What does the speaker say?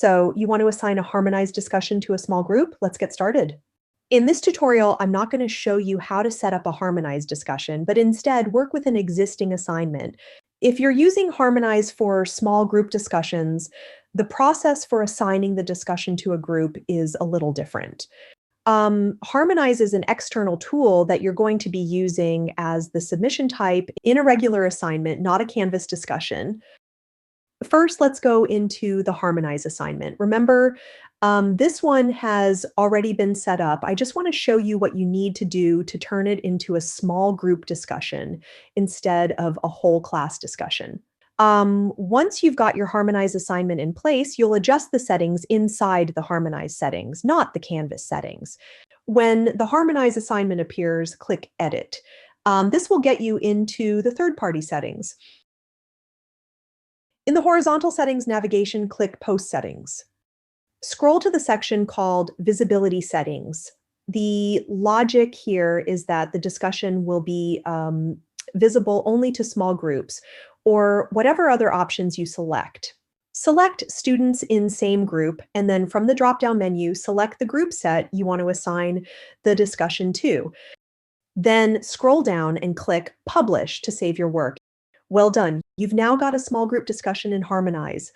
So you want to assign a harmonized discussion to a small group? Let's get started. In this tutorial, I'm not going to show you how to set up a harmonized discussion, but instead work with an existing assignment. If you're using Harmonize for small group discussions, the process for assigning the discussion to a group is a little different. Harmonize is an external tool that you're going to be using as the submission type in a regular assignment, not a Canvas discussion. First, let's go into the Harmonize assignment. Remember, this one has already been set up. I just want to show you what you need to do to turn it into a small group discussion instead of a whole class discussion. Once you've got your Harmonize assignment in place, you'll adjust the settings inside the Harmonize settings, not the Canvas settings. When the Harmonize assignment appears, click Edit. This will get you into the third-party settings. In the horizontal settings navigation, click Post Settings. Scroll to the section called Visibility Settings. The logic here is that the discussion will be visible only to small groups or whatever other options you select. Select Students in Same Group, and then from the drop-down menu, select the group set you want to assign the discussion to. Then scroll down and click Publish to save your work. Well done. You've now got a small group discussion in Harmonize.